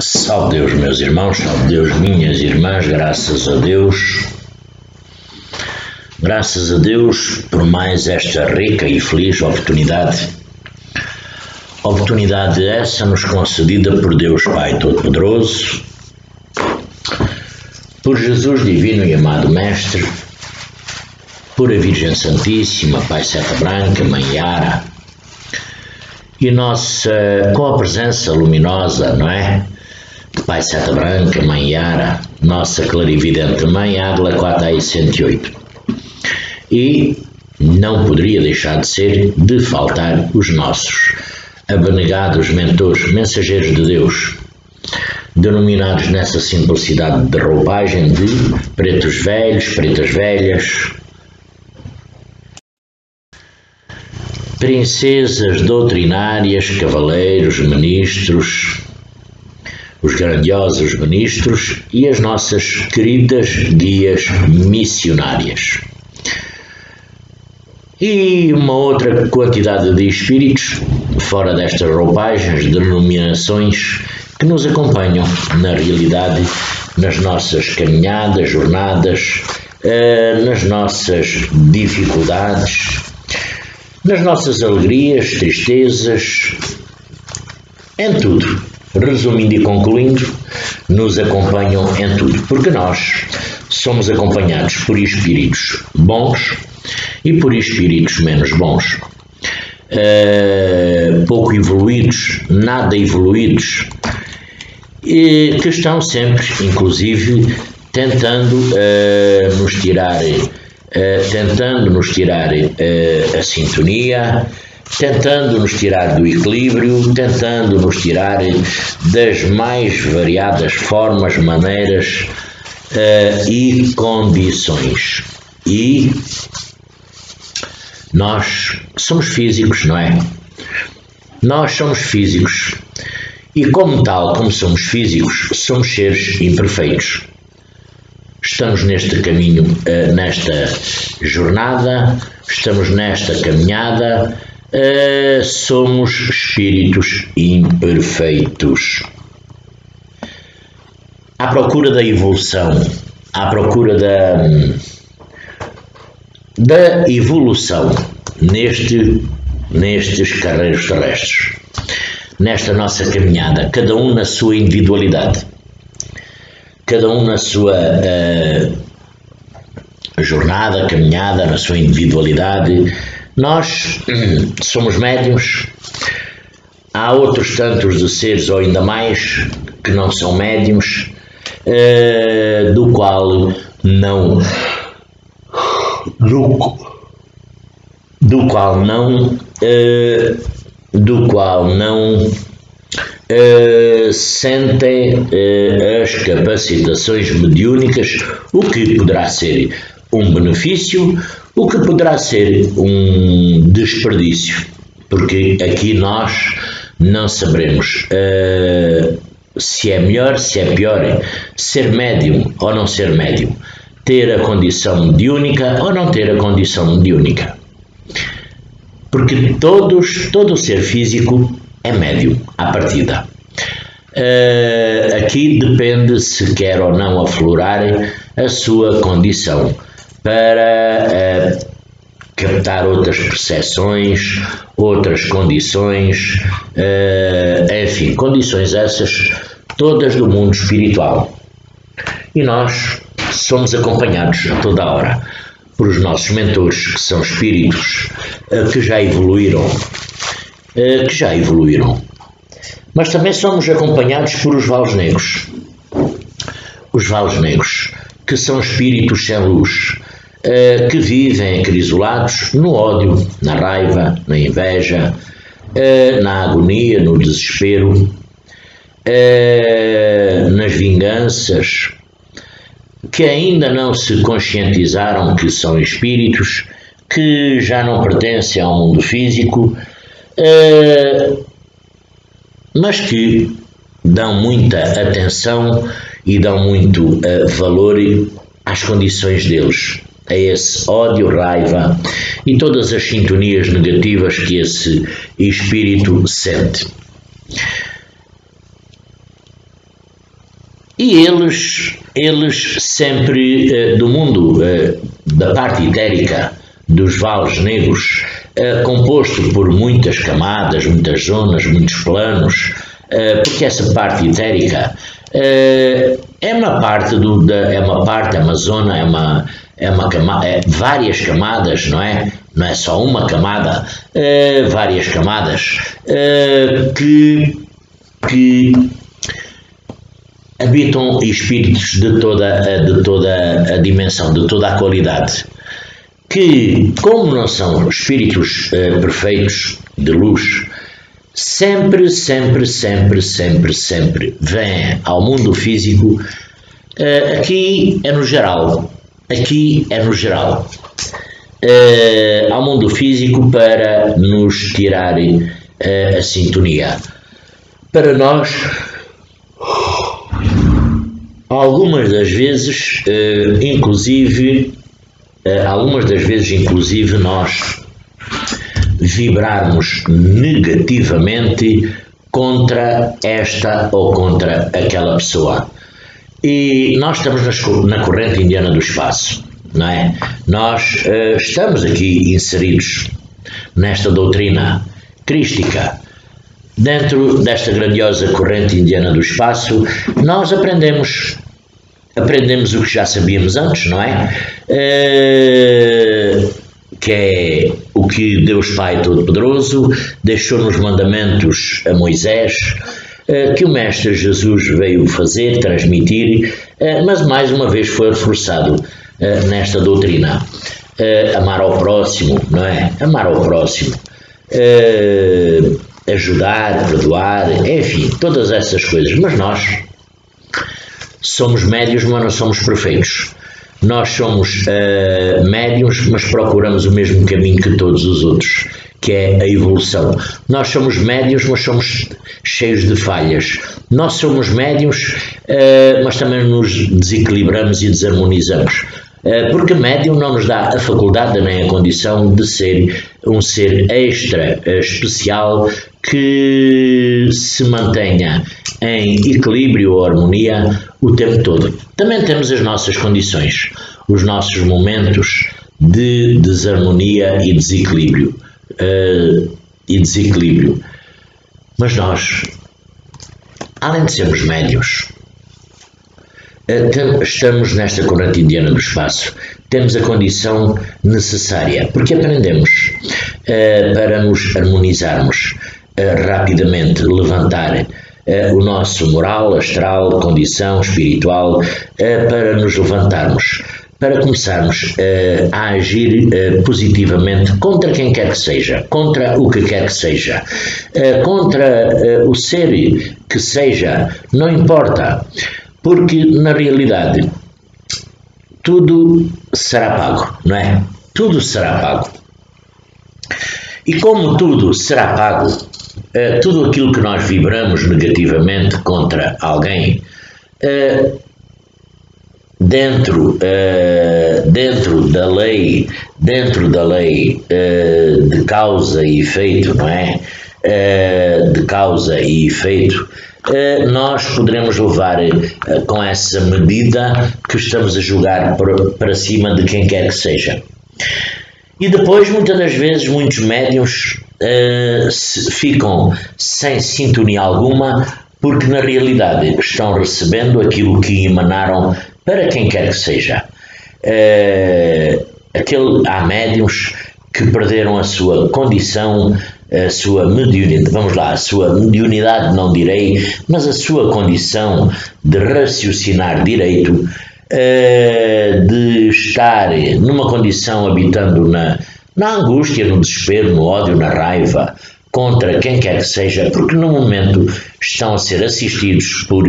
Salve Deus, meus irmãos, salve Deus, minhas irmãs, graças a Deus. Graças a Deus por mais esta rica e feliz oportunidade. Oportunidade essa nos concedida por Deus Pai Todo-Poderoso, por Jesus Divino e Amado Mestre, por a Virgem Santíssima, Pai Seta Branca, Mãe Yara, e com a presença luminosa, não é? Pai Seta Branca, Mãe Yara, nossa clarividente Mãe Águila 4i108. E não poderia deixar de faltar os nossos abnegados mentores, mensageiros de Deus, denominados nessa simplicidade de roupagem de pretos velhos, pretas velhas, princesas doutrinárias, cavaleiros, ministros, os grandiosos ministros e as nossas queridas guias missionárias. E uma outra quantidade de espíritos, fora destas roupagens, denominações, que nos acompanham na realidade, nas nossas caminhadas, jornadas, nas nossas dificuldades, nas nossas alegrias, tristezas, em tudo. Resumindo e concluindo, nos acompanham em tudo, porque nós somos acompanhados por espíritos bons e por espíritos menos bons, pouco evoluídos, nada evoluídos, e que estão sempre, inclusive, tentando nos tirar a sintonia, tentando nos tirar do equilíbrio, tentando nos tirar das mais variadas formas, maneiras e condições. E nós somos físicos, não é? Nós somos físicos e, como tal, como somos físicos, somos seres imperfeitos. Estamos neste caminho, nesta jornada, estamos nesta caminhada, somos espíritos imperfeitos. À procura da evolução, à procura da evolução nestes carreiros terrestres, nesta nossa caminhada, cada um na sua individualidade, cada um na sua jornada, caminhada, na sua individualidade. Nós somos médiuns, há outros tantos de seres, ou ainda mais, que não são médiuns, do qual não sentem as capacitações mediúnicas, o que poderá ser um benefício, o que poderá ser um desperdício, porque aqui nós não saberemos se é melhor, se é pior, ser médium ou não ser médium, ter a condição mediúnica ou não ter a condição mediúnica, porque todo ser físico é médium à partida. Aqui depende se quer ou não aflorar a sua condição para captar outras percepções, outras condições, enfim, condições essas todas do mundo espiritual. E nós somos acompanhados a toda a hora por os nossos mentores, que são espíritos que já evoluíram, mas também somos acompanhados por os valos negros. Os valos negros, que são espíritos sem luz, que vivem acrisolados no ódio, na raiva, na inveja, na agonia, no desespero, nas vinganças, que ainda não se conscientizaram que são espíritos, que já não pertencem ao mundo físico, mas que dão muita atenção e dão muito valor às condições deles, a esse ódio, raiva e todas as sintonias negativas que esse espírito sente. E eles sempre do mundo, da parte etérica dos vales negros, composto por muitas camadas, muitas zonas, muitos planos, porque essa parte etérica é uma parte é uma zona, várias camadas, não é? Não é só uma camada, várias camadas que habitam espíritos de toda a dimensão, de toda a qualidade, que, como não são espíritos perfeitos de luz, sempre vêm ao mundo físico. Aqui é no geral, ao mundo físico, para nos tirar a sintonia. Para nós, algumas das vezes, inclusive nós vibrarmos negativamente contra esta ou contra aquela pessoa. E nós estamos na corrente indiana do espaço, não é? Nós estamos aqui inseridos nesta doutrina crística. Dentro desta grandiosa corrente indiana do espaço, nós aprendemos o que já sabíamos antes, não é? Que é o que Deus Pai Todo-Poderoso deixou nos mandamentos a Moisés, que o Mestre Jesus veio fazer, transmitir, mas mais uma vez foi reforçado nesta doutrina. Amar ao próximo, não é? Amar ao próximo. Ajudar, perdoar, enfim, todas essas coisas. Mas nós somos médiuns, mas não somos perfeitos. Nós somos médiuns, mas procuramos o mesmo caminho que todos os outros, que é a evolução. Nós somos médiuns, mas somos cheios de falhas. Nós somos médiuns, mas também nos desequilibramos e desarmonizamos. Porque médium não nos dá a faculdade nem a condição de ser um ser extra especial que se mantenha em equilíbrio ou harmonia o tempo todo. Também temos as nossas condições, os nossos momentos de desarmonia e desequilíbrio. Mas nós, além de sermos médiuns, estamos nesta corrente indiana do espaço, temos a condição necessária, porque aprendemos para nos harmonizarmos rapidamente, levantar o nosso moral, astral, condição espiritual, para nos levantarmos, para começarmos a agir positivamente contra quem quer que seja, contra o que quer que seja, contra o ser que seja, não importa. Porque, na realidade, tudo será pago, não é? Tudo será pago. E como tudo será pago, tudo aquilo que nós vibramos negativamente contra alguém, dentro da lei de causa e efeito, não é? De causa e efeito, nós poderemos levar com essa medida que estamos a julgar para cima de quem quer que seja. E depois, muitas das vezes, muitos médiuns ficam sem sintonia alguma, porque na realidade estão recebendo aquilo que emanaram para quem quer que seja. Há médiuns que perderam a sua condição, a sua mediunidade não direi, mas a sua condição de raciocinar direito, de estar numa condição habitando na angústia, no desespero, no ódio, na raiva, contra quem quer que seja, porque no momento estão a ser assistidos por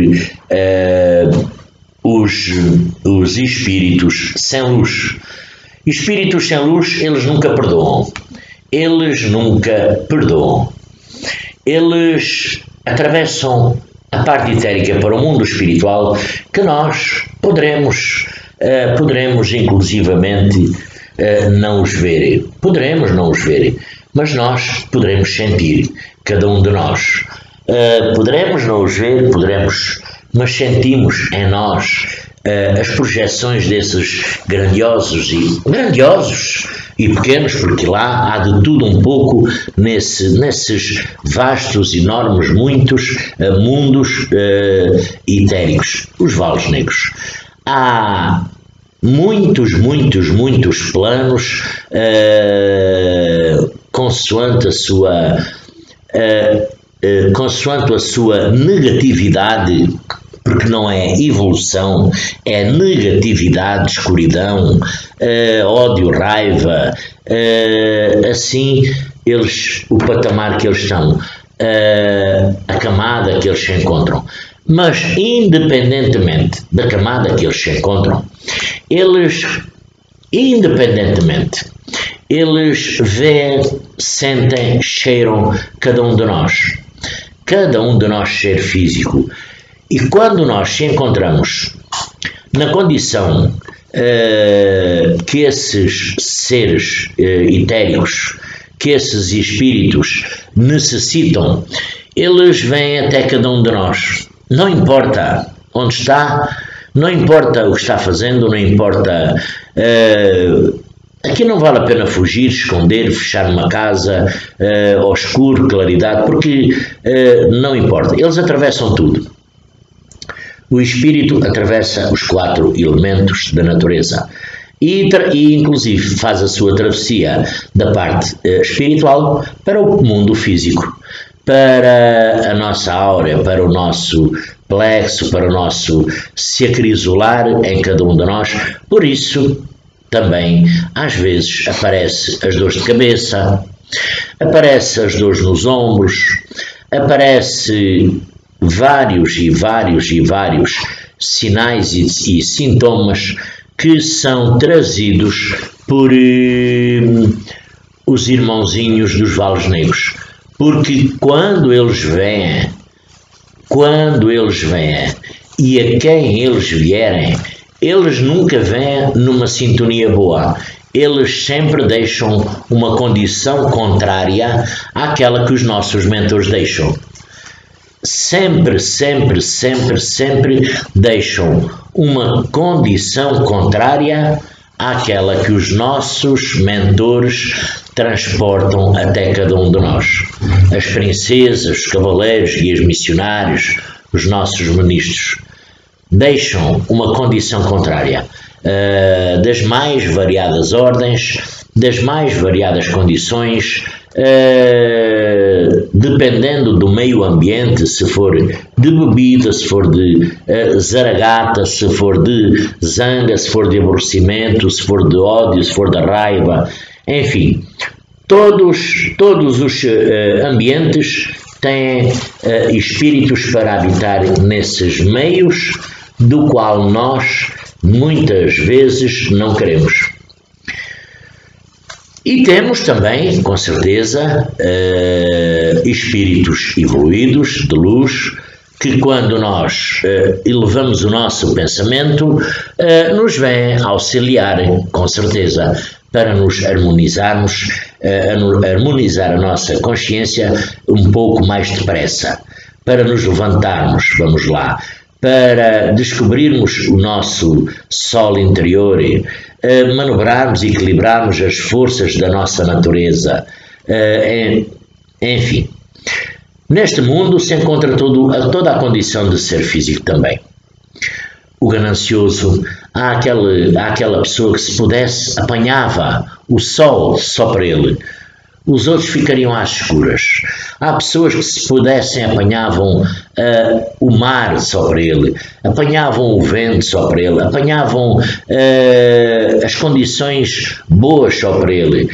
os espíritos sem luz. Espíritos sem luz, eles nunca perdoam. Eles atravessam a parte etérica para o mundo espiritual, que nós poderemos inclusivamente não os ver. Poderemos não os ver, mas nós poderemos sentir, cada um de nós. Poderemos não os ver, poderemos mas sentimos em nós as projeções desses grandiosos e pequenos, porque lá há de tudo um pouco nesses vastos, enormes, muitos mundos etéricos, os vales negros. Há muitos planos consoante a sua negatividade, porque não é evolução, é negatividade, escuridão, ódio, raiva, assim o patamar que eles estão, a camada que eles se encontram. Mas independentemente da camada que eles se encontram, eles veem, sentem, cheiram cada um de nós ser físico. E quando nós se encontramos na condição que esses seres etéricos, que esses espíritos necessitam, eles vêm até cada um de nós. Não importa onde está, não importa o que está fazendo, não importa... Aqui não vale a pena fugir, esconder, fechar uma casa, ao escuro, claridade, porque não importa. Eles atravessam tudo. O espírito atravessa os 4 elementos da natureza e inclusive faz a sua travessia da parte espiritual para o mundo físico, para a nossa áurea, para o nosso plexo, para o nosso se acrisolar em cada um de nós. Por isso, também, às vezes, aparecem as dores de cabeça, aparecem as dores nos ombros, aparecem vários sinais e sintomas que são trazidos por os irmãozinhos dos vales negros. Porque quando eles vêm e a quem eles vierem, eles nunca vêm numa sintonia boa. Eles sempre deixam uma condição contrária àquela que os nossos mentores deixam. Sempre deixam uma condição contrária àquela que os nossos mentores transportam até cada um de nós. As princesas, os cavaleiros, guias missionários, os nossos ministros, deixam uma condição contrária, das mais variadas ordens, das mais variadas condições, dependendo do meio ambiente, se for de bebida, se for de zaragata, se for de zanga, se for de aborrecimento, se for de ódio, se for de raiva, enfim, todos os ambientes têm espíritos para habitar nesses meios, do qual nós muitas vezes não queremos. E temos também, com certeza, espíritos evoluídos, de luz, que quando nós elevamos o nosso pensamento, nos vêm auxiliar, com certeza, para nos harmonizarmos, harmonizar a nossa consciência um pouco mais depressa, para nos levantarmos, vamos lá, para descobrirmos o nosso sol interior, manobrarmos e equilibrarmos as forças da nossa natureza, enfim. Neste mundo se encontra toda a condição de ser físico também. O ganancioso, há aquela pessoa que, se pudesse, apanhava o sol só para ele. Os outros ficariam às escuras. Há pessoas que, se pudessem, apanhavam o mar só para ele, apanhavam o vento só para ele, apanhavam as condições boas só para ele,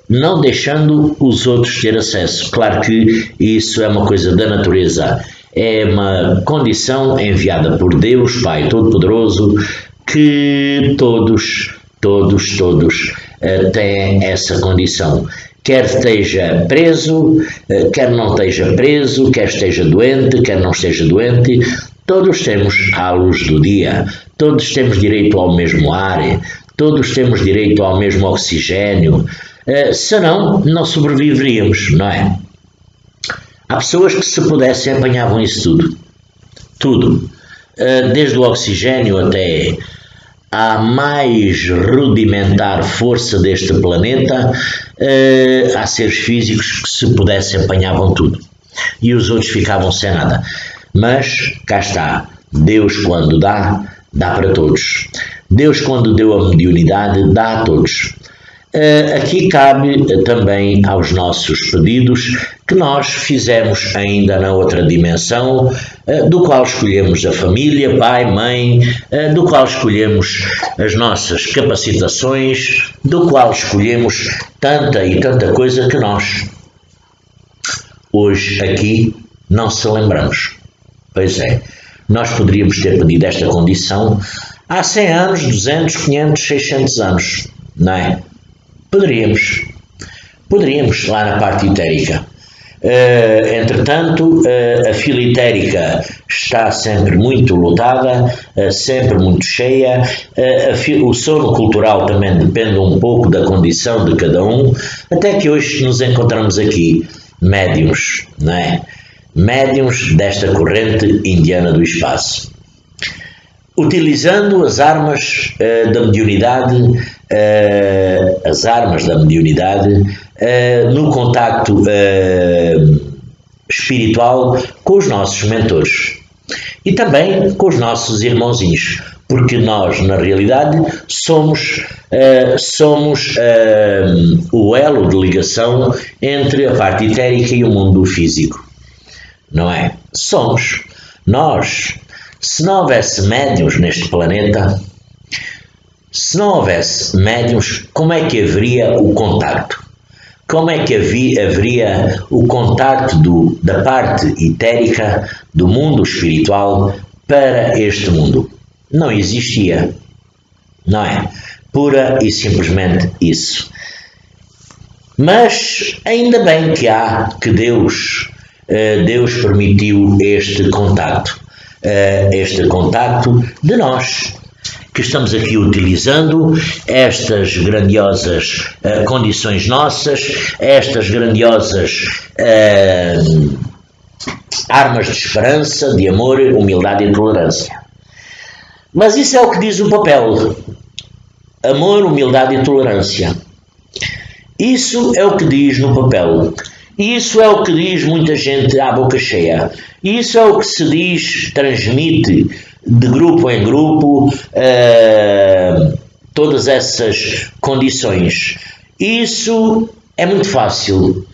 não deixando os outros ter acesso. Claro que isso é uma coisa da natureza, é uma condição enviada por Deus, Pai Todo-Poderoso, que todos têm essa condição. Quer esteja preso, quer não esteja preso, quer esteja doente, quer não esteja doente, todos temos a luz do dia, todos temos direito ao mesmo ar, todos temos direito ao mesmo oxigênio, senão não sobreviveríamos, não é? Há pessoas que, se pudessem, apanhavam isso tudo. tudo, desde o oxigênio até à mais rudimentar força deste planeta, há seres físicos que, se pudessem, apanhavam tudo e os outros ficavam sem nada. Mas cá está, Deus, quando dá, dá para todos. Deus, quando deu a mediunidade, dá a todos. Aqui cabe também aos nossos pedidos que nós fizemos ainda na outra dimensão, do qual escolhemos a família, pai, mãe, do qual escolhemos as nossas capacitações, do qual escolhemos tanta e tanta coisa que nós hoje aqui não se lembramos. Pois é, nós poderíamos ter pedido esta condição há 100 anos, 200, 500, 600 anos, não é? Poderíamos lá na parte etérica. Entretanto, a fila etérica está sempre muito lotada, sempre muito cheia. O sono cultural também depende um pouco da condição de cada um, até que hoje nos encontramos aqui médiuns, não é? Médiuns desta corrente indiana do espaço, utilizando as armas da mediunidade, no contacto espiritual com os nossos mentores e também com os nossos irmãozinhos, porque nós, na realidade, somos o elo de ligação entre a parte etérica e o mundo físico, não é? Somos nós. Se não houvesse médiuns neste planeta, se não houvesse médiuns, como é que haveria o contacto? Como é que haveria o contacto da parte etérica, do mundo espiritual, para este mundo? Não existia, não é? Pura e simplesmente isso. Mas ainda bem que Deus permitiu este contacto de nós, que estamos aqui utilizando estas grandiosas condições nossas, estas grandiosas armas de esperança, de amor, humildade e tolerância. Mas isso é o que diz o papel: amor, humildade e tolerância. Isso é o que diz no papel. Isso é o que diz muita gente à boca cheia. Isso é o que se diz, transmite de grupo em grupo, todas essas condições. Isso é muito fácil.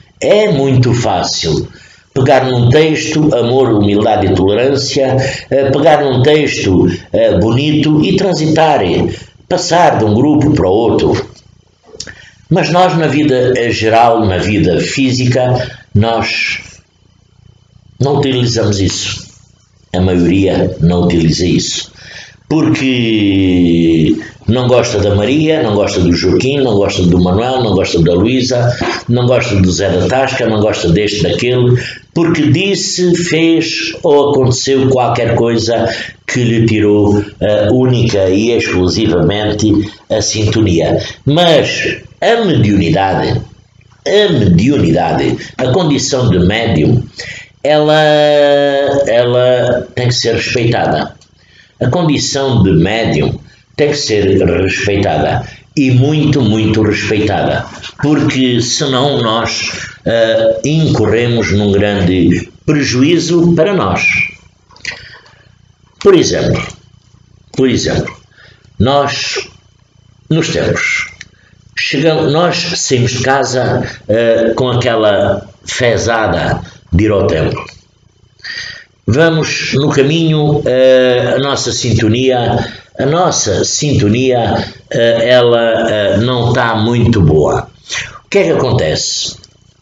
Pegar num texto, amor, humildade e tolerância, pegar num texto bonito e transitar, passar de um grupo para o outro. Mas nós, na vida geral, na vida física, nós não utilizamos isso. A maioria não utiliza isso. Porque não gosta da Maria, não gosta do Joaquim, não gosta do Manuel, não gosta da Luísa, não gosta do Zé da Tasca, não gosta deste, daquele, porque disse, fez ou aconteceu qualquer coisa que lhe tirou única e exclusivamente a sintonia. Mas a mediunidade, a condição de médium, ela tem que ser respeitada. A condição de médium tem que ser respeitada, e muito, muito respeitada, porque senão nós incorremos num grande prejuízo para nós. Por exemplo, nós, nos tempos, nós saímos de casa com aquela fezada de ir ao templo. Vamos no caminho, a nossa sintonia ela não está muito boa. O que é que acontece?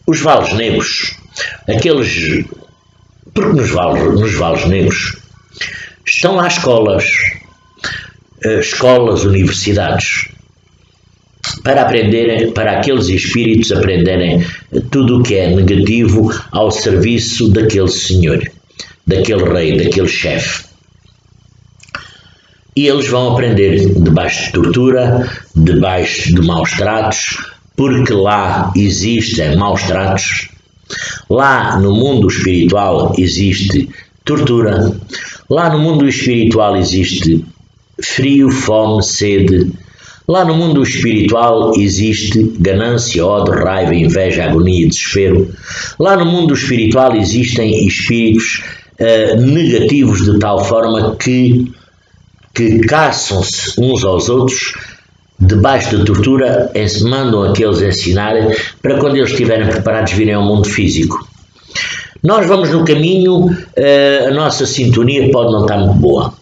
Os vales negros, porque nos vales negros estão lá escolas, universidades, para aqueles espíritos aprenderem tudo o que é negativo ao serviço daquele senhor, daquele rei, daquele chefe. E eles vão aprender debaixo de tortura, debaixo de maus tratos, porque lá existem maus tratos, lá no mundo espiritual existe tortura, Lá no mundo espiritual existe frio, fome, sede. Lá no mundo espiritual existe ganância, ódio, raiva, inveja, agonia e desespero. Lá no mundo espiritual existem espíritos negativos de tal forma que caçam-se uns aos outros, debaixo de tortura, mandam aqueles ensinar para quando eles estiverem preparados virem ao mundo físico. Nós vamos no caminho, a nossa sintonia pode não estar muito boa.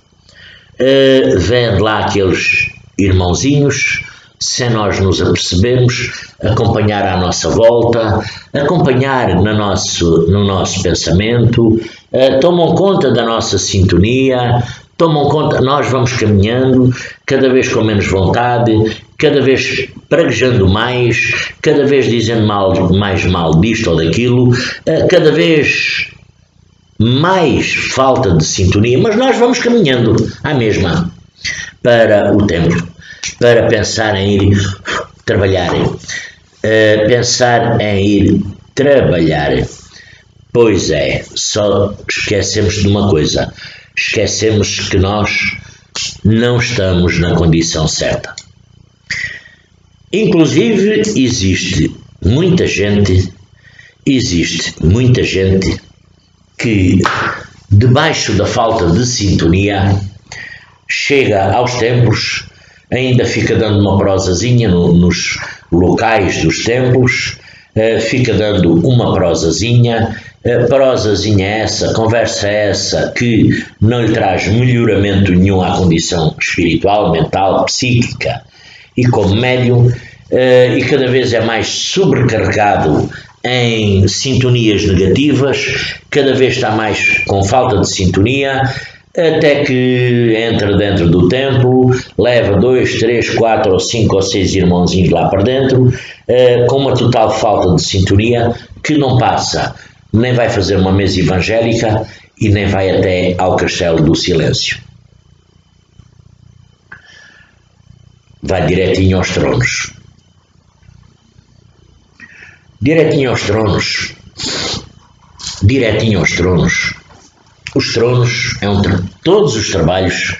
Vêm lá aqueles irmãozinhos, sem nós nos apercebermos, acompanhar à nossa volta, acompanhar no nosso pensamento, tomam conta da nossa sintonia, tomam conta, nós vamos caminhando, cada vez com menos vontade, cada vez praguejando mais, cada vez dizendo mais mal disto ou daquilo, cada vez mais falta de sintonia, mas nós vamos caminhando à mesma para o templo, para pensar em ir trabalhar, Pois é, só esquecemos de uma coisa, esquecemos que nós não estamos na condição certa. Inclusive existe muita gente que, debaixo da falta de sintonia, chega aos templos, ainda fica dando uma prosazinha nos locais dos templos, fica dando uma prosazinha essa, conversa essa, que não lhe traz melhoramento nenhum à condição espiritual, mental, psíquica e como médium, e cada vez é mais sobrecarregado em sintonias negativas, cada vez está mais com falta de sintonia, até que entra dentro do templo, leva 2, 3, 4 ou 5 ou 6 irmãozinhos lá para dentro, com uma total falta de sintonia, que não passa, nem vai fazer uma mesa evangélica e nem vai até ao Castelo do Silêncio. Vai direitinho aos tronos. Direitinho aos tronos. Os tronos todos os trabalhos.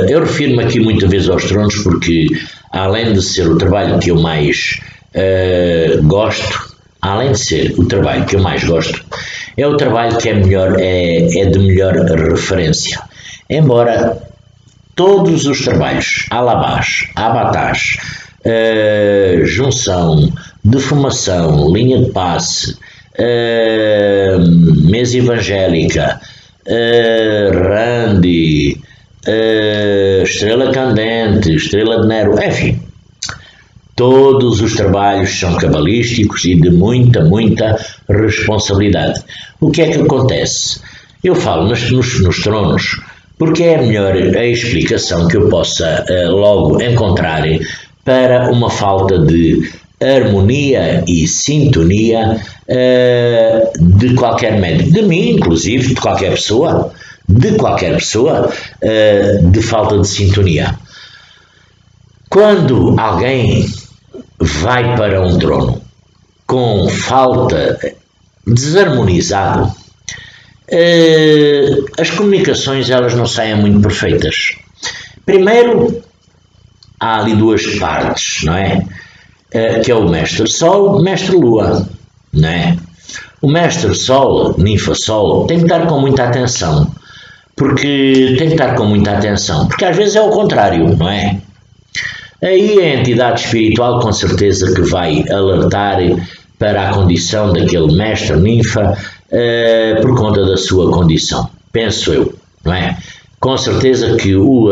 Eu refiro-me aqui muitas vezes aos tronos porque, além de ser o trabalho que eu mais gosto, é o trabalho que é de melhor referência. Embora todos os trabalhos, alabás, abatás, junção, defumação, linha de passe, mesa evangélica, Randi, estrela candente, estrela de Nero, enfim, todos os trabalhos são cabalísticos e de muita responsabilidade. O que é que acontece? Eu falo nos tronos porque é a melhor a explicação que eu possa logo encontrar para uma falta de harmonia e sintonia de qualquer médium, de mim inclusive, de qualquer pessoa, de falta de sintonia. Quando alguém vai para um trono com falta, desarmonizado, as comunicações elas não saem muito perfeitas. Primeiro, há ali duas partes, não é? Que é o mestre Sol, mestre Lua, não é? O mestre Sol, ninfa Sol, tem que estar com muita atenção, porque às vezes é o contrário, não é? Aí a entidade espiritual com certeza que vai alertar para a condição daquele mestre ninfa por conta da sua condição, penso eu, não é? Com certeza que o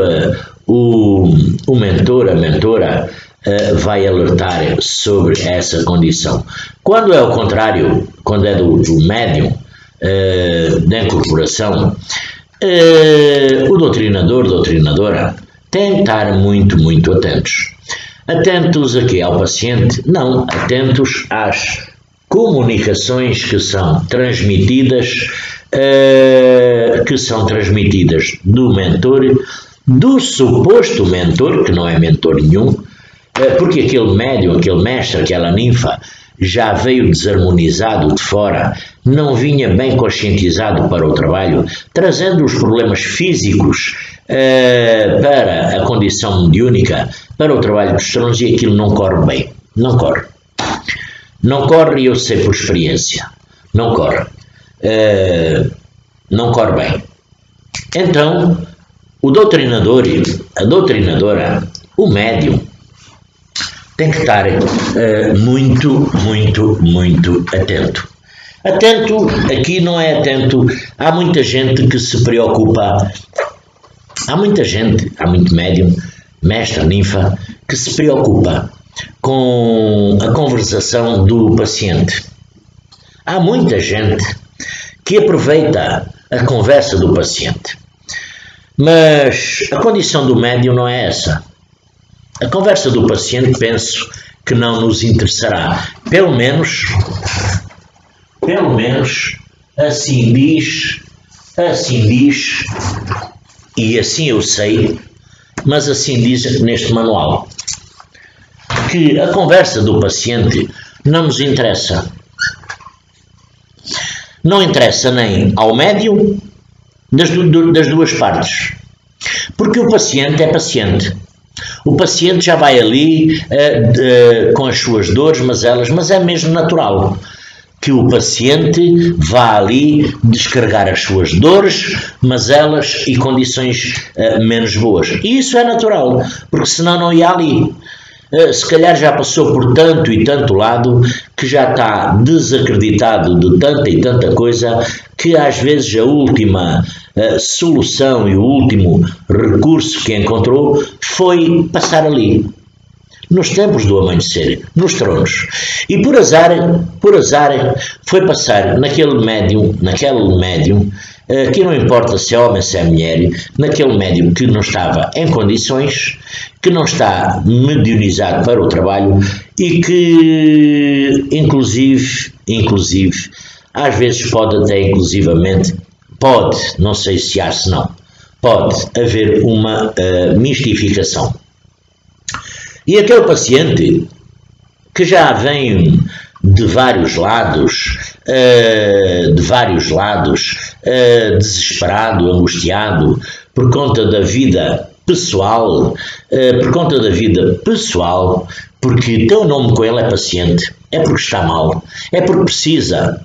mentor, a mentora, vai alertar sobre essa condição. Quando é o contrário, quando é do médium, da incorporação, o doutrinador, doutrinadora, tem que estar muito atentos. Atentos a quê? Ao paciente? Não, atentos às comunicações que são transmitidas do mentor, do suposto mentor, que não é mentor nenhum, porque aquele médium, aquele mestre, aquela ninfa, já veio desarmonizado de fora, não vinha bem conscientizado para o trabalho, trazendo os problemas físicos para a condição mediúnica, para o trabalho dos tronos, e aquilo não corre bem. Não corre. Não corre, e eu sei por experiência. Não corre. Não corre bem. Então, o doutrinador, a doutrinadora, o médium, tem que estar muito atento. Atento, aqui não é atento, há muita gente que se preocupa, há muito médium, mestre, ninfa, que se preocupa com a conversação do paciente. Há muita gente que aproveita a conversa do paciente. Mas a condição do médium não é essa. A conversa do paciente, penso que não nos interessará. Pelo menos assim diz, e assim eu sei, mas assim diz neste manual, que a conversa do paciente não nos interessa. Não interessa nem ao médium das duas partes. Porque o paciente é paciente. O paciente já vai ali com as suas dores, mas é mesmo natural que o paciente vá ali descarregar as suas dores, mazelas e condições menos boas. E isso é natural, porque senão não ia ali. Se calhar já passou por tanto e tanto lado que já está desacreditado de tanta e tanta coisa que às vezes a última solução e o último recurso que encontrou foi passar ali, nos tempos do amanhecer, nos tronos. E por azar foi passar naquele médium, que não importa se é homem, se é mulher, naquele médium que não estava em condições, que não está mediunizado para o trabalho e que, inclusive, às vezes não sei se há, se não, pode haver uma mistificação. E aquele paciente que já vem de vários lados, desesperado, angustiado, por conta da vida pessoal, porque tem o nome com ele, é paciente, é porque está mal, é porque precisa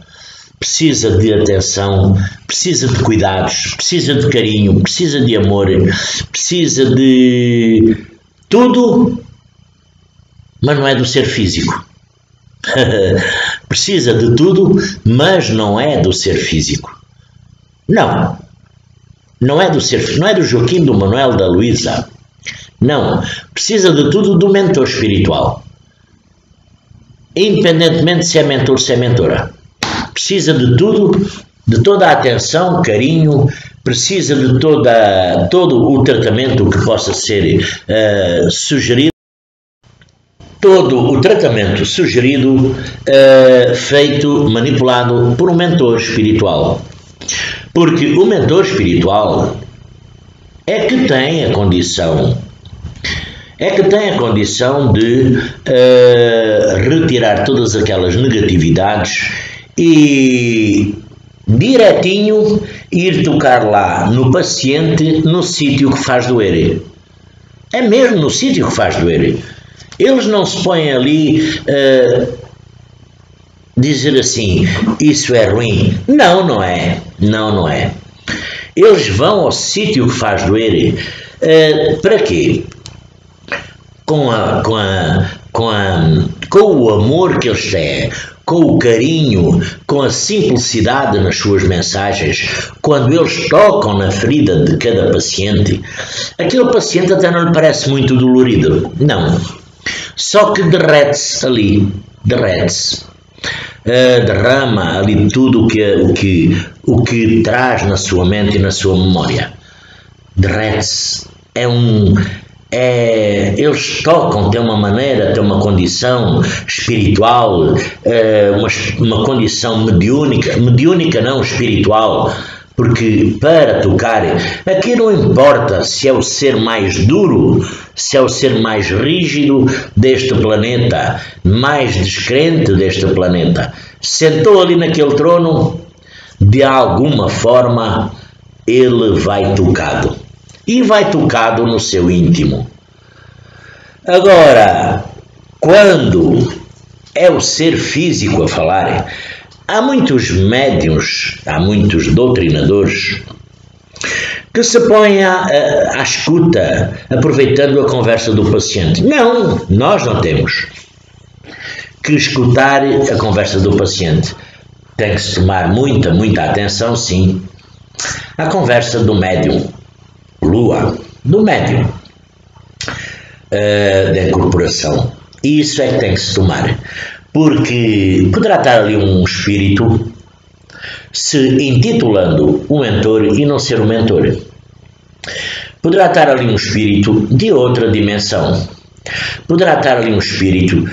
de atenção, precisa de cuidados, precisa de carinho, precisa de amor, precisa de tudo, mas não é do ser físico. Precisa de tudo, mas não é do ser físico. Não é do ser, não é do Joaquim, do Manuel, da Luísa. Não, precisa de tudo do mentor espiritual. Independentemente se é mentor ou se é mentora. Precisa de tudo, de toda a atenção, carinho, precisa de todo o tratamento que possa ser sugerido. Todo o tratamento sugerido, feito, manipulado por um mentor espiritual. Porque o mentor espiritual é que tem a condição de retirar todas aquelas negatividades e direitinho ir tocar lá no paciente, no sítio que faz doer. É mesmo no sítio que faz doer. Eles não se põem ali dizer assim, isso é ruim. Não é. Eles vão ao sítio que faz doer. Para quê? Com o amor que eles têm, com o carinho, com a simplicidade nas suas mensagens, quando eles tocam na ferida de cada paciente, aquele paciente até não lhe parece muito dolorido. Não. Só que derrete-se ali, derrama ali tudo o que traz na sua mente e na sua memória. Derrete-se. Eles tocam, têm uma maneira, têm uma condição espiritual, uma condição mediúnica não espiritual, porque para tocar, aqui não importa se é o ser mais duro, se é o ser mais rígido deste planeta, mais descrente deste planeta, sentou ali naquele trono, de alguma forma ele vai tocado, e vai tocado no seu íntimo. Agora, quando é o ser físico a falar, há muitos médiuns, há muitos doutrinadores que se põem à escuta, aproveitando a conversa do paciente. Não, nós não temos que escutar a conversa do paciente. Tem que se tomar muita atenção, sim, à conversa do médium, Lua, do médium, da incorporação. E isso é que tem que se tomar, porque poderá estar ali um espírito se intitulando o mentor e não ser o mentor. Poderá estar ali um espírito de outra dimensão. Poderá estar ali um espírito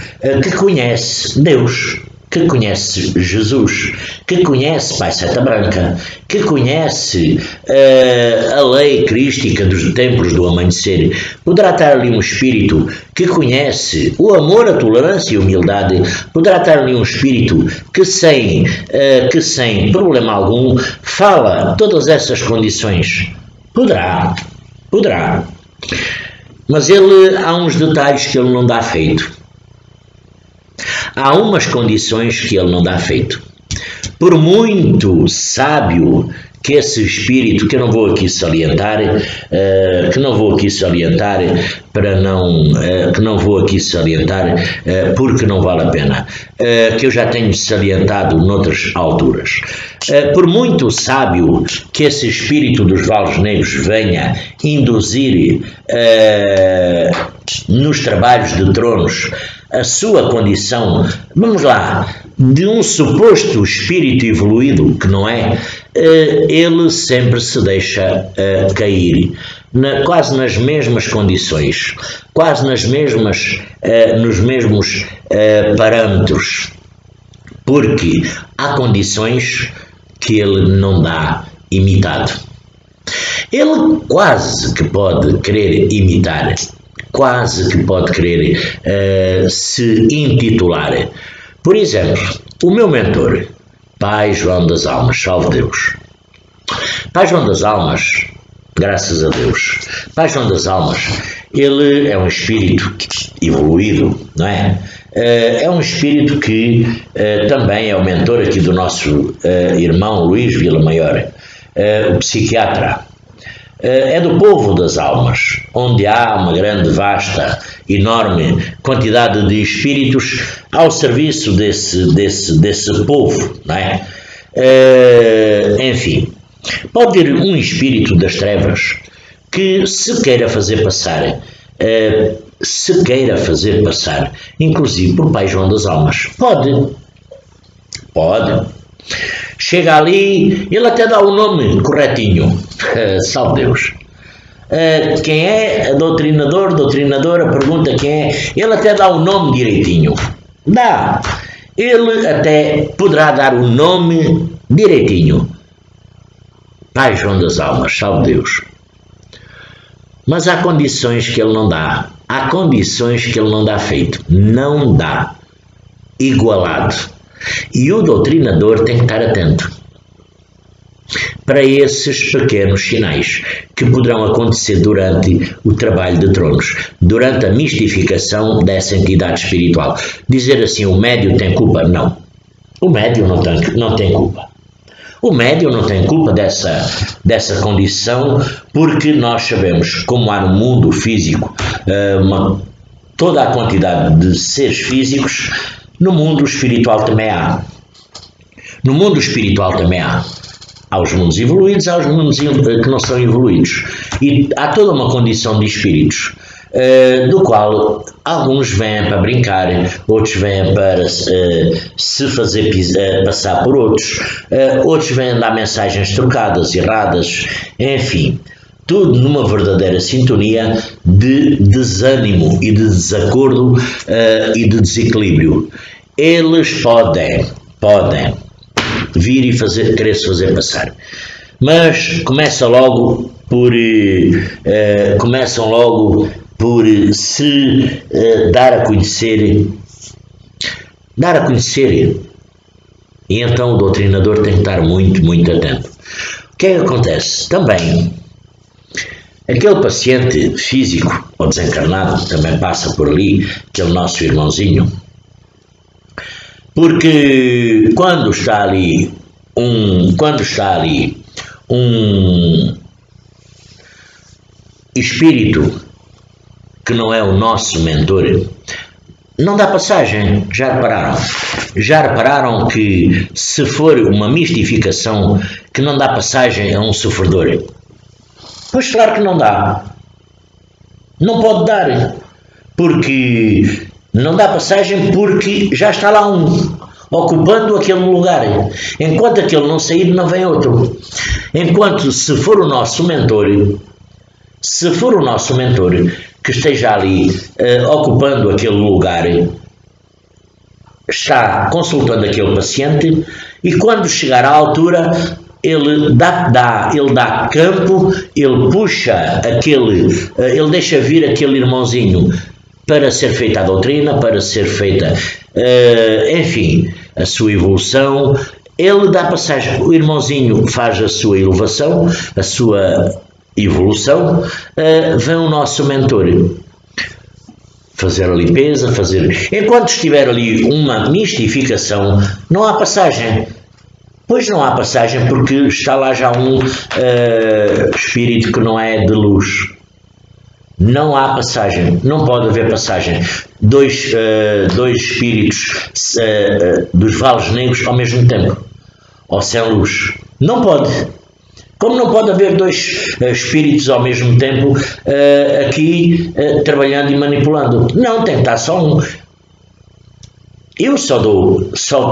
que conhece Deus, que conhece Jesus, que conhece Pai Seta Branca, que conhece a lei crística dos tempos do amanhecer. Poderá estar ali um espírito que conhece o amor, a tolerância e a humildade. Poderá estar ali um espírito que sem problema algum fala todas essas condições. Poderá. Mas há uns detalhes que ele não dá feito. Há umas condições que ele não dá feito. Por muito sábio que esse espírito, que eu não vou aqui salientar, porque não vale a pena, que eu já tenho salientado noutras alturas. Por muito sábio que esse espírito dos vales negros venha induzir nos trabalhos de tronos a sua condição, vamos lá, de um suposto espírito evoluído, que não é, ele sempre se deixa cair, quase nas mesmas condições, quase nos mesmos parâmetros, porque há condições que ele não dá imitado. Ele quase que pode querer imitar, quase que pode querer se intitular. Por exemplo, o meu mentor, Pai João das Almas, salve Deus. Pai João das Almas, graças a Deus, Pai João das Almas, ele é um espírito evoluído, não é? É um espírito que também é o mentor aqui do nosso irmão Luís Vila Maior, o psiquiatra. É do povo das almas, onde há uma grande, vasta, enorme quantidade de espíritos ao serviço desse povo, não é? Enfim, pode vir um espírito das trevas que se queira fazer passar, inclusive por Pai João das Almas. Pode. Chega ali, ele até dá o nome corretinho, salve Deus. Quem é doutrinadora, pergunta quem é, ele até dá o nome direitinho. Dá. Ele até poderá dar o nome direitinho. Pai João das Almas, salve Deus. Mas há condições que ele não dá. Há condições que ele não dá feito. Não dá. Igualado. E o doutrinador tem que estar atento para esses pequenos sinais que poderão acontecer durante o trabalho de tronos, durante a mistificação dessa entidade espiritual. Dizer assim, o médium tem culpa? Não. O médium não tem culpa. O médium não tem culpa dessa condição, porque nós sabemos, como há no mundo físico toda a quantidade de seres físicos, no mundo espiritual também há. No mundo espiritual também há. Há os mundos evoluídos, há os mundos que não são evoluídos. E há toda uma condição de espíritos, do qual alguns vêm para brincar, outros vêm para se fazer passar por outros, outros vêm dar mensagens trocadas, erradas, enfim. Tudo numa verdadeira sintonia de desânimo e de desacordo e de desequilíbrio. Eles podem vir e querer-se fazer passar. mas começam logo por se dar a conhecer. E então o doutrinador tem que estar muito, muito atento. O que é que acontece? Também, aquele paciente físico ou desencarnado também passa por ali, aquele nosso irmãozinho, porque quando está ali um espírito que não é o nosso mentor, não dá passagem. Já repararam? Já repararam que se for uma mistificação que não dá passagem a um sofredor? Pois claro que não dá. Não pode dar. Porque não dá passagem porque já está lá um, ocupando aquele lugar. Enquanto aquele não sair, não vem outro. Enquanto se for o nosso mentor que esteja ali ocupando aquele lugar, está consultando aquele paciente, e quando chegar à altura ele dá campo, ele puxa ele deixa vir aquele irmãozinho para ser feita a doutrina, para ser feita, enfim, a sua evolução. Ele dá passagem, o irmãozinho faz a sua elevação, a sua evolução, vem o nosso mentor fazer a limpeza, enquanto estiver ali uma mistificação, não há passagem. Pois não há passagem porque está lá já um espírito que não é de luz. Não há passagem, não pode haver passagem. Dois espíritos dos vales negros ao mesmo tempo, ou sem luz. Não pode. Como não pode haver dois espíritos ao mesmo tempo aqui trabalhando e manipulando? Não, tem que estar só um. Eu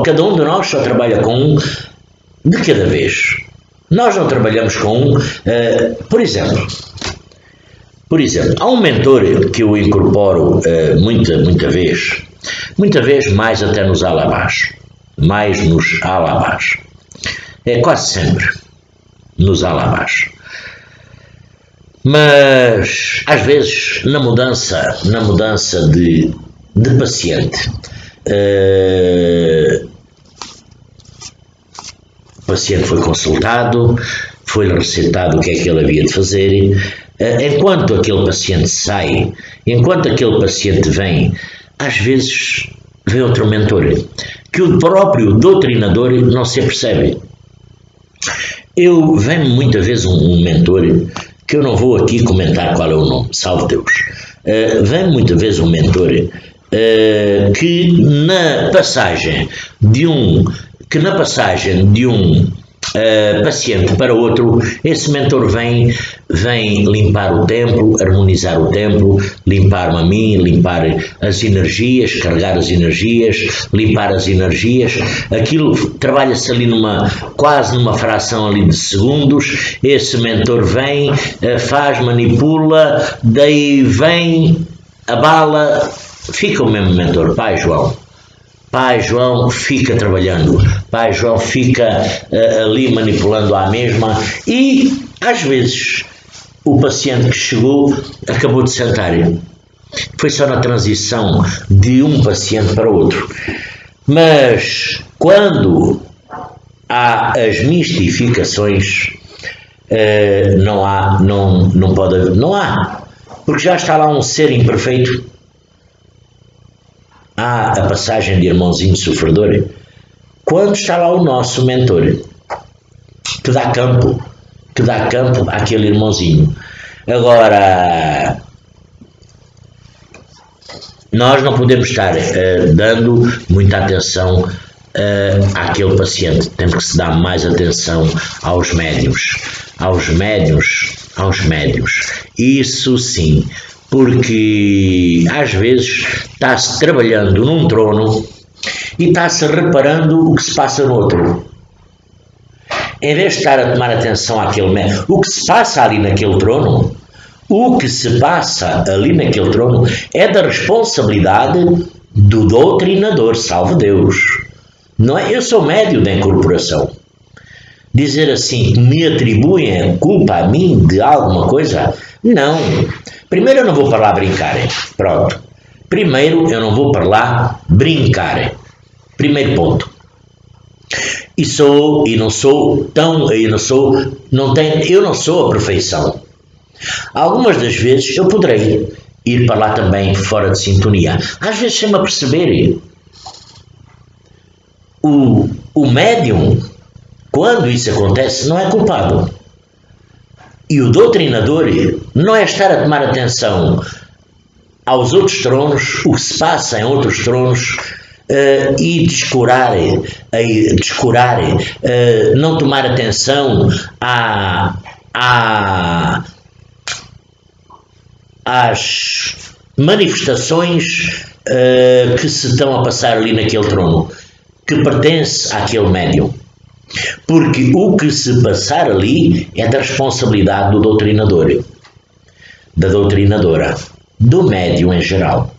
cada um de nós só trabalha com um de cada vez. Nós não trabalhamos com um, por exemplo, há um mentor que eu incorporo muita vez mais até nos alabás, é quase sempre nos alabás, mas às vezes na mudança de paciente, o paciente foi consultado, foi-lhe recetado o que é que ele havia de fazer. Enquanto aquele paciente sai, enquanto aquele paciente vem, às vezes vem outro mentor, que o próprio doutrinador não se apercebe. Vem muitas vezes um mentor, que eu não vou aqui comentar qual é o nome, salve Deus. Vem muitas vezes um mentor que na passagem de um paciente para outro, esse mentor vem limpar o templo, harmonizar o templo, limpar-me a mim, limpar as energias, carregar as energias, limpar as energias. Aquilo trabalha-se ali quase numa fração ali de segundos. Esse mentor vem, faz, manipula, daí vem, abala, fica o mesmo mentor, Pai João fica trabalhando, Pai João fica ali manipulando à mesma, e às vezes o paciente que chegou acabou de sentar. Foi só na transição de um paciente para outro. Mas quando há as mistificações, não há, porque já está lá um ser imperfeito. Há a passagem de irmãozinho sofredor, quando está lá o nosso mentor, que dá campo àquele irmãozinho. Agora, nós não podemos estar dando muita atenção àquele paciente. Temos que se dar mais atenção aos médiuns. Isso sim. Porque às vezes está-se trabalhando num trono e está-se reparando o que se passa no outro. Em vez de estar a tomar atenção àquele médium, o que se passa ali naquele trono, é da responsabilidade do doutrinador, salve Deus. Não é? Eu sou médium da incorporação. Dizer assim, me atribuem a culpa a mim de alguma coisa? Não. Primeiro eu não vou para lá brincar. Pronto. Primeiro eu não vou para lá brincar. Primeiro ponto. Eu não sou a perfeição. Algumas das vezes eu poderei ir para lá também fora de sintonia. Às vezes sem me aperceber. O médium, quando isso acontece, não é culpado. E o doutrinador não é estar a tomar atenção aos outros tronos, o que se passa em outros tronos, e descurar, não tomar atenção às manifestações que se estão a passar ali naquele trono, que pertence àquele médium. Porque o que se passar ali é da responsabilidade do doutrinador, da doutrinadora, do médium em geral.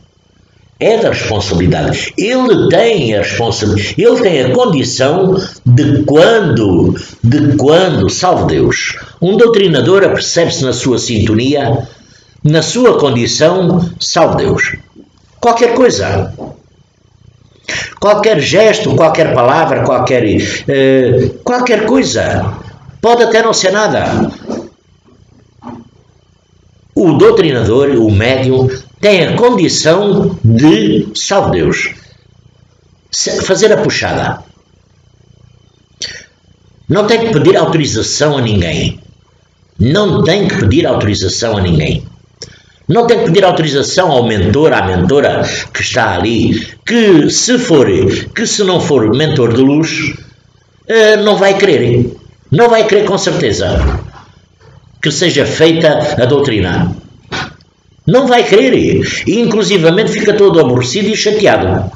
É da responsabilidade. Ele tem a responsabilidade, ele tem a condição de quando, salve Deus, um doutrinador apercebe-se na sua sintonia, na sua condição, salve Deus. Qualquer coisa. Qualquer gesto, qualquer palavra, qualquer coisa. Pode até não ser nada. O doutrinador, o médium, tem a condição de, salve Deus, fazer a puxada. Não tem que pedir autorização a ninguém. Não tem que pedir autorização a ninguém. Não tem que pedir autorização ao mentor, à mentora que está ali, que se não for mentor de luz, não vai querer. Não vai querer com certeza que seja feita a doutrina. Não vai querer. E inclusivamente fica todo aborrecido e chateado.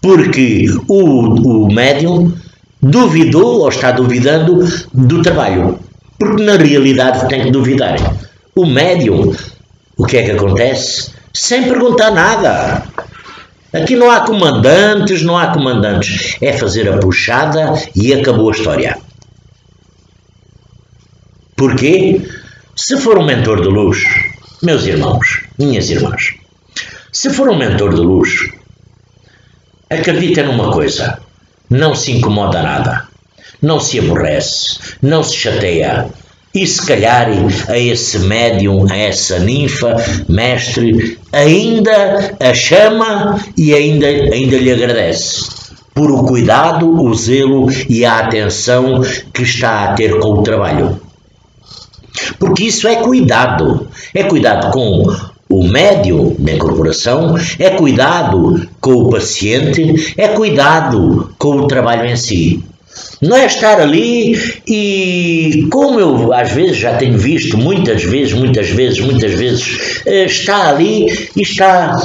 Porque o médium duvidou ou está duvidando do trabalho. Porque na realidade tem que duvidar. O médium, o que é que acontece? Sem perguntar nada. Aqui não há comandantes, não há comandantes. É fazer a puxada e acabou a história. Porquê? Se for um mentor de luz, meus irmãos, minhas irmãs, se for um mentor de luz, acredita numa coisa, não se incomoda nada, não se aborrece, não se chateia. E se calhar a esse médium, a essa ninfa, mestre, ainda a chama e ainda lhe agradece por o cuidado, o zelo e a atenção que está a ter com o trabalho. Porque isso é cuidado com o médium da incorporação, é cuidado com o paciente, é cuidado com o trabalho em si. Não é estar ali e, como eu às vezes já tenho visto, muitas vezes, está ali e está...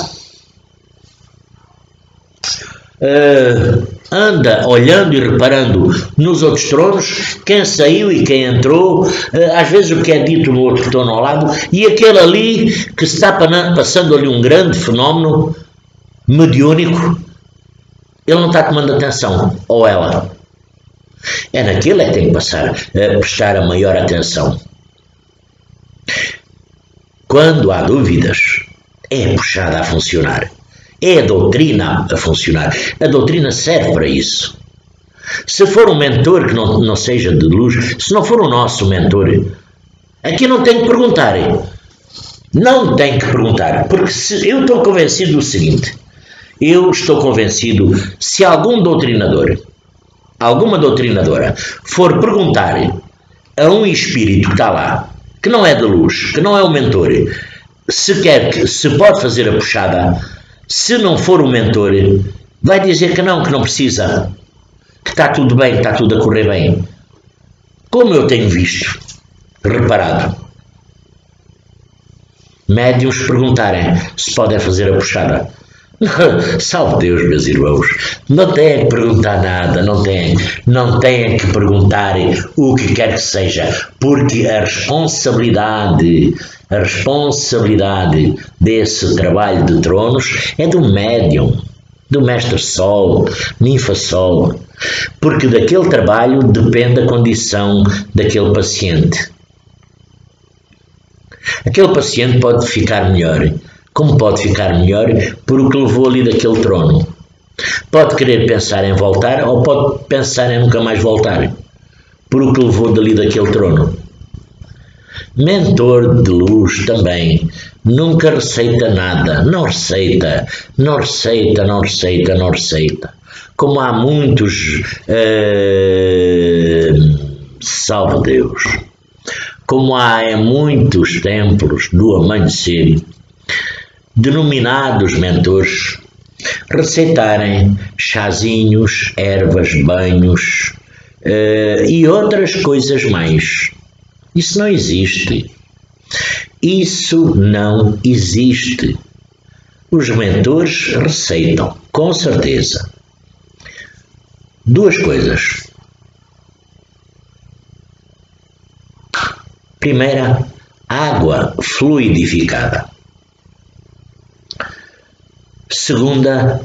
anda olhando e reparando nos outros tronos, quem saiu e quem entrou, às vezes o que é dito no outro trono ao lado, e aquele ali que está passando ali um grande fenómeno mediúnico, ele não está tomando atenção, ou ela. É naquele que tem que prestar a maior atenção. Quando há dúvidas, é puxada a funcionar. É a doutrina a funcionar. A doutrina serve para isso. Se for um mentor que não seja de luz, se não for o nosso mentor, aqui não tem que perguntar. Não tem que perguntar. Porque eu estou convencido do seguinte. Eu estou convencido, se algum doutrinador, alguma doutrinadora, for perguntar a um espírito que está lá, que não é de luz, que não é o mentor, se pode fazer a puxada, se não for o mentor, vai dizer que não precisa, que está tudo bem, que está tudo a correr bem. Como eu tenho visto, reparado, médiuns perguntarem se podem fazer a puxada. Salve Deus, meus irmãos, não têm que perguntar nada, não têm que perguntar o que quer que seja, porque a responsabilidade desse trabalho de tronos é do médium, do mestre Sol, ninfa Sol, porque daquele trabalho depende a condição daquele paciente. Aquele paciente pode ficar melhor, como pode ficar melhor por o que levou ali daquele trono. Pode querer pensar em voltar ou pode pensar em nunca mais voltar, por o que levou dali daquele trono. Mentor de luz também nunca receita nada, não receita. Como há muitos, salve Deus, como há em muitos templos do amanhecer, denominados mentores, receitarem chazinhos, ervas, banhos e outras coisas mais. Isso não existe. Isso não existe. Os mentores receitam, com certeza, duas coisas. Primeira, água fluidificada. Segunda,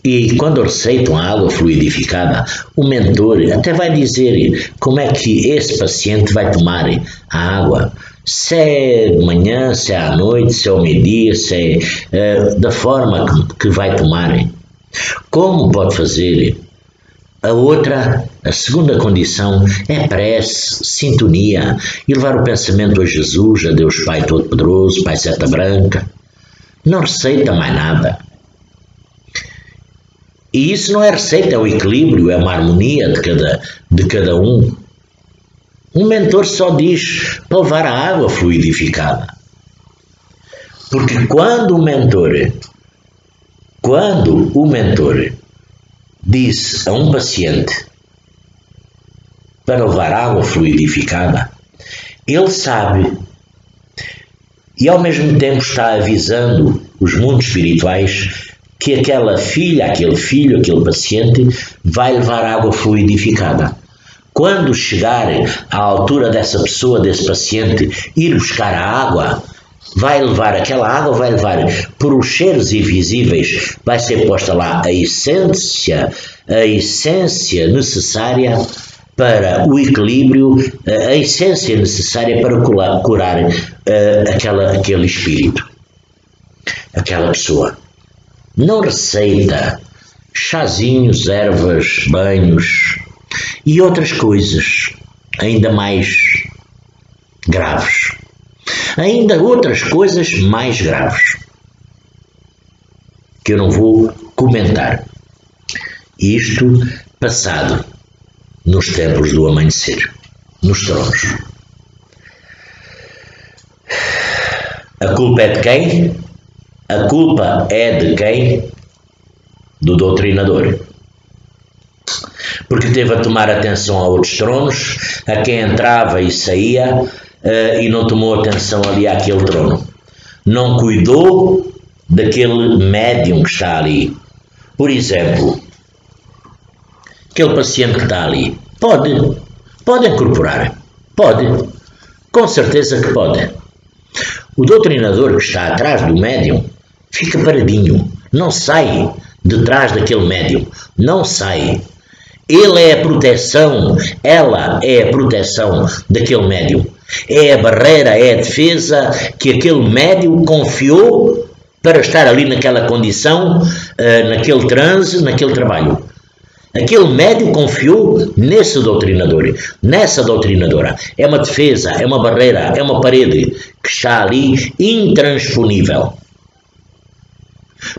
e quando receitam a água fluidificada, o mentor até vai dizer como é que esse paciente vai tomar a água. Se é de manhã, se é à noite, se é ao meio-dia, se é da forma que vai tomar. Como pode fazer? A segunda condição é prece, sintonia, e levar o pensamento a Jesus, a Deus Pai Todo-Poderoso, Pai Seta Branca. Não receita mais nada. E isso não é receita, é o equilíbrio, é uma harmonia de cada um. Um mentor só diz para levar a água fluidificada. Porque quando o mentor disse a um paciente para levar água fluidificada, ele sabe e ao mesmo tempo está avisando os mundos espirituais que aquela filha, aquele filho, aquele paciente vai levar água fluidificada. Quando chegar à altura dessa pessoa, desse paciente, ir buscar a água, vai levar aquela água, vai levar por os cheiros invisíveis, vai ser posta lá a essência necessária para o equilíbrio, a essência necessária para curar aquele espírito, aquela pessoa. Não receita chazinhos, ervas, banhos e outras coisas ainda mais graves. Ainda outras coisas mais graves que eu não vou comentar. Isto passado nos templos do amanhecer, nos tronos. A culpa é de quem? A culpa é de quem? Do doutrinador. Porque teve a tomar atenção a outros tronos, a quem entrava e saía, e não tomou atenção ali àquele trono. Não cuidou daquele médium que está ali. Por exemplo, aquele paciente que está ali, pode incorporar, pode, com certeza que pode. O doutrinador que está atrás do médium fica paradinho, não sai de trás daquele médium, não sai. Ele é a proteção, ela é a proteção daquele médium. É a barreira, é a defesa que aquele médium confiou para estar ali naquela condição, naquele transe, naquele trabalho. Aquele médium confiou nesse doutrinador, nessa doutrinadora. É uma defesa, é uma barreira, é uma parede que está ali intransponível.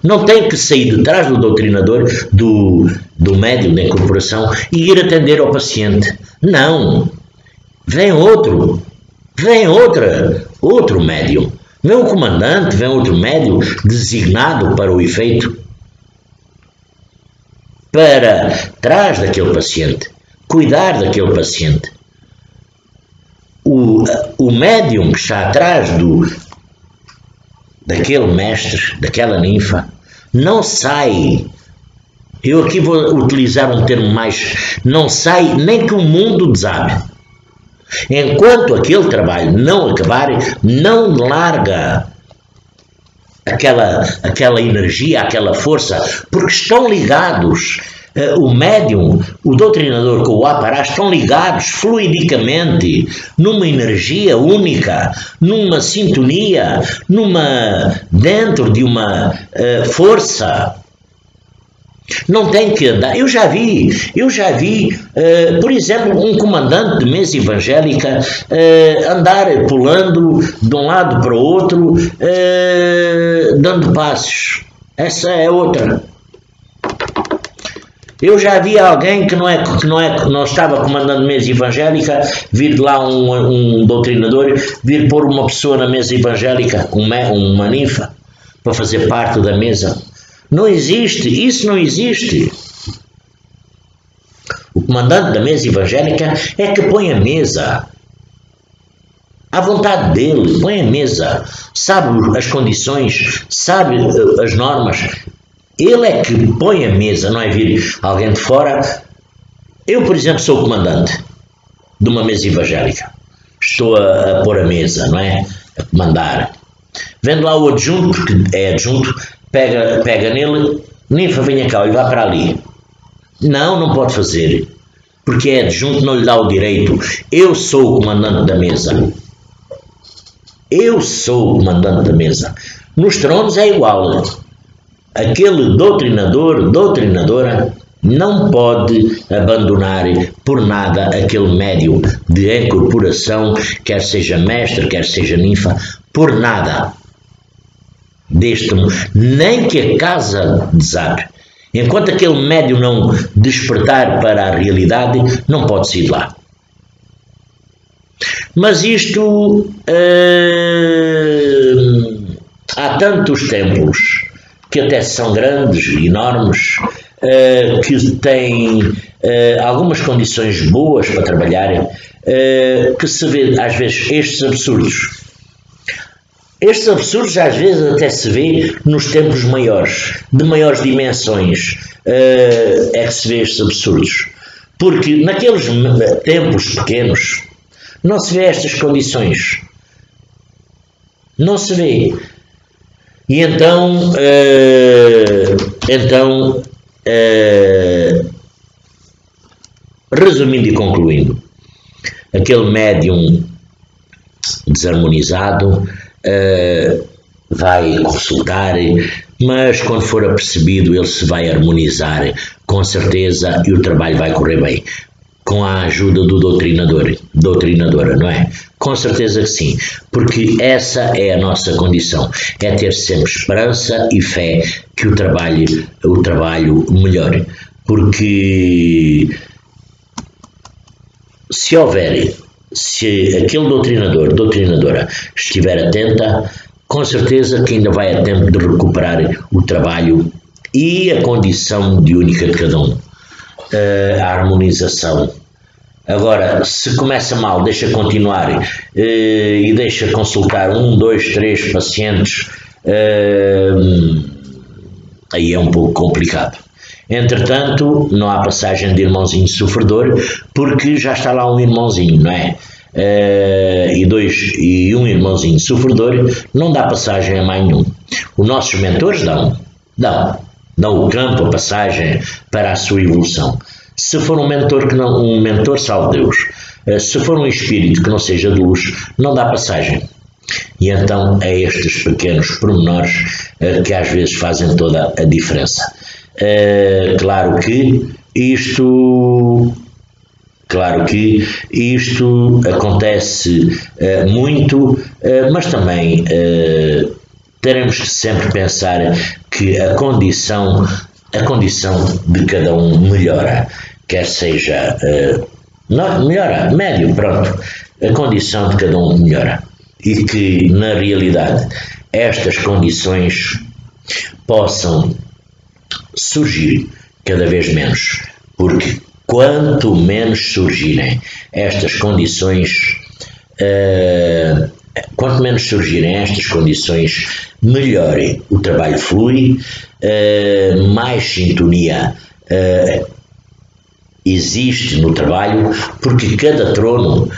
Não tem que sair de trás do doutrinador, do médium da incorporação e ir atender ao paciente. Não. Vem outro médium. Vem um comandante, vem outro médium designado para o efeito. Para trás daquele paciente, cuidar daquele paciente. O médium que está atrás daquele mestre, daquela ninfa, não sai. Eu aqui vou utilizar um termo mais, não sai nem que o mundo desabe. Enquanto aquele trabalho não acabar, não larga aquela energia, aquela força, porque estão ligados. O médium, o doutrinador com o Apará estão ligados fluidicamente numa energia única, numa sintonia, dentro de uma força. Não tem que andar. Eu já vi, por exemplo, um comandante de mesa evangélica andar pulando de um lado para o outro, dando passos. Essa é outra. Eu já vi alguém que não estava comandando mesa evangélica, vir de lá um doutrinador, vir pôr uma pessoa na mesa evangélica, uma ninfa, para fazer parte da mesa. Não existe, isso não existe. O comandante da mesa evangélica é que põe a mesa. À vontade dele, põe a mesa. Sabe as condições, sabe as normas. Ele é que põe a mesa, não é vir alguém de fora. Eu, por exemplo, sou o comandante de uma mesa evangélica. Estou a pôr a mesa, não é? A comandar. Vendo lá o adjunto, porque é adjunto, pega nele, ninfa, venha cá e vá para ali. Não pode fazer. Porque é adjunto, não lhe dá o direito. Eu sou o comandante da mesa. Eu sou o comandante da mesa. Nos tronos é igual. Aquele doutrinador, doutrinadora, não pode abandonar por nada aquele médium de incorporação, quer seja mestre, quer seja ninfa, por nada. Nem que a casa desabe. Enquanto aquele médium não despertar para a realidade, não pode sair de lá. Mas isto, há tantos templos que até são grandes, enormes, que têm algumas condições boas para trabalhar, que se vê às vezes estes absurdos. Estes absurdos às vezes até se vê nos templos maiores, de maiores dimensões, é que se vê estes absurdos. Porque naqueles templos pequenos não se vê estas condições. Não se vê. E então, resumindo e concluindo, aquele médium desarmonizado vai consultar, mas quando for apercebido ele se vai harmonizar com certeza e o trabalho vai correr bem, com a ajuda do doutrinadora, não é? Com certeza que sim, porque essa é a nossa condição, é ter sempre esperança e fé que o trabalho melhore, porque se aquele doutrinadora estiver atenta, com certeza que ainda vai a tempo de recuperar o trabalho e a condição de única de cada um, a harmonização. Agora, se começa mal, deixa continuar e deixa consultar 1, 2, 3 pacientes, aí é um pouco complicado. Entretanto, não há passagem de irmãozinho sofredor, porque já está lá um irmãozinho, não é? E um irmãozinho sofredor não dá passagem a mais nenhum. Os nossos mentores dão o campo, a passagem para a sua evolução. Se for um mentor, salve Deus, se for um espírito que não seja de luz, não dá passagem. E então é estes pequenos pormenores que às vezes fazem toda a diferença. Claro que isto acontece muito, mas também teremos que sempre pensar que a condição de cada um melhora, quer seja melhora, médio, pronto, a condição de cada um melhora e que na realidade estas condições possam surgir cada vez menos, porque quanto menos surgirem estas condições, melhor o trabalho flui, mais sintonia existe no trabalho, porque cada trono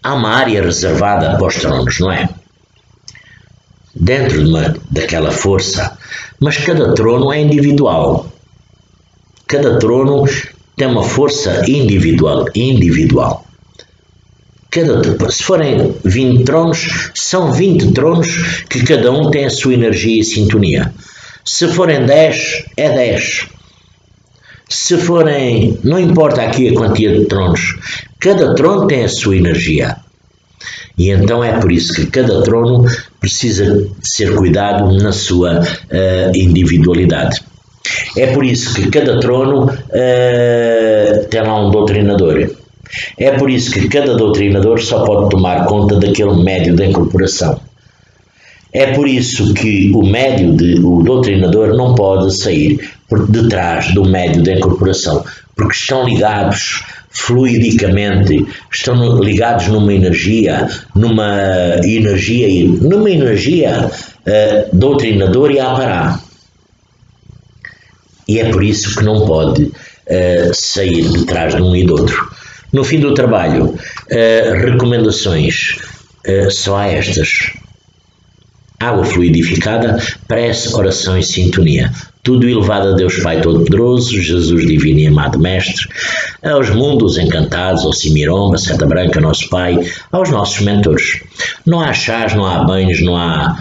há uma área reservada para os tronos, não é? dentro daquela força, mas cada trono é individual. Cada trono tem uma força individual. Se forem 20 tronos, são 20 tronos que cada um tem a sua energia e sintonia. Se forem 10, é 10. Se forem, não importa aqui a quantia de tronos, cada trono tem a sua energia. E então é por isso que cada trono precisa ser cuidado na sua individualidade. É por isso que cada trono tem lá um doutrinador. É por isso que cada doutrinador só pode tomar conta daquele médio da incorporação. É por isso que o doutrinador não pode sair por detrás do médio da incorporação, porque estão ligados fluidicamente, estão ligados numa energia doutrinador e apará. E é por isso que não pode sair de trás de um e do outro. No fim do trabalho, recomendações, só há estas: água fluidificada, prece, oração e sintonia. Tudo elevado a Deus Pai Todo-Poderoso, Jesus Divino e Amado Mestre, aos mundos encantados, ao Cimiromba, Seta Branca, nosso Pai, aos nossos mentores. Não há chás, não há banhos, não há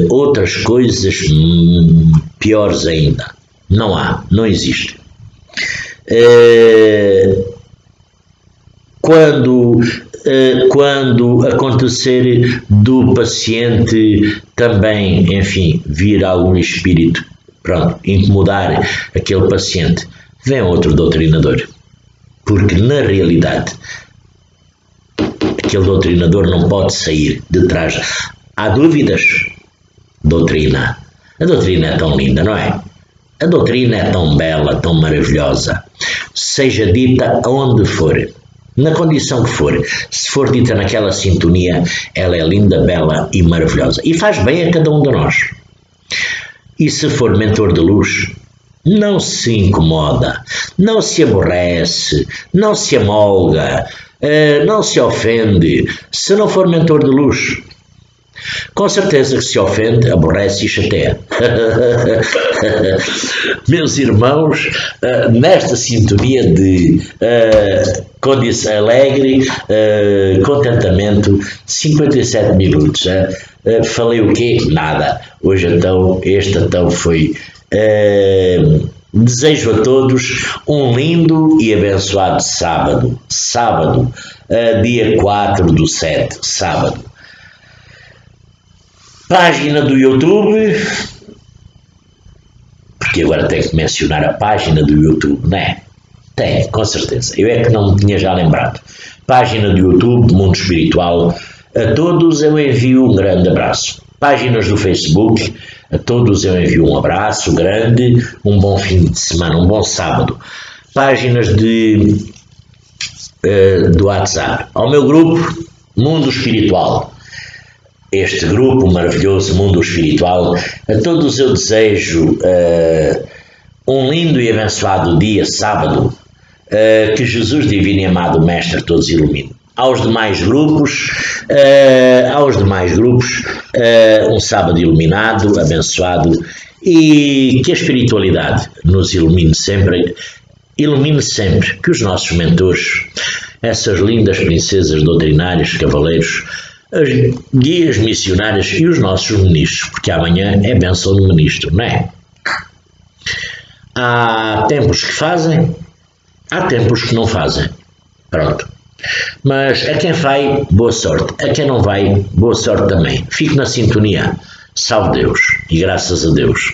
outras coisas piores ainda. Não há, não existe. Quando acontecer do paciente também, enfim, vir algum espírito, incomodar aquele paciente, vem outro doutrinador. Porque, na realidade, aquele doutrinador não pode sair de trás. Há dúvidas? Doutrina. A doutrina é tão linda, não é? A doutrina é tão bela, tão maravilhosa. Seja dita onde for, na condição que for, se for dita naquela sintonia, ela é linda, bela e maravilhosa. E faz bem a cada um de nós. E se for mentor de luz, não se incomoda, não se aborrece, não se amolga, não se ofende, se não for mentor de luz. Com certeza que se ofende, aborrece e chateia. Meus irmãos, nesta sintonia de condição alegre, contentamento, 57 minutos. Falei o quê? Nada. Hoje então, foi... desejo a todos um lindo e abençoado sábado. Sábado, dia 4/7, sábado. Página do YouTube, porque agora tenho que mencionar a página do YouTube, não é? Tem, com certeza. Eu é que não me tinha já lembrado. Página do YouTube, Mundo Espiritual. A todos eu envio um grande abraço. Páginas do Facebook, a todos eu envio um abraço grande, um bom fim de semana, um bom sábado. Páginas do WhatsApp. Ao meu grupo, Mundo Espiritual. Este grupo maravilhoso, Mundo Espiritual, a todos eu desejo um lindo e abençoado dia, sábado, que Jesus Divino e Amado Mestre todos ilumine. Aos demais grupos, um sábado iluminado, abençoado, e que a espiritualidade nos ilumine sempre, que os nossos mentores, essas lindas princesas doutrinárias, cavaleiros, as guias missionárias e os nossos ministros, porque amanhã é bênção do ministro, não é? Há tempos que fazem, há tempos que não fazem. Pronto. Mas a quem vai, boa sorte. A quem não vai, boa sorte também. Fique na sintonia. Salve Deus e graças a Deus.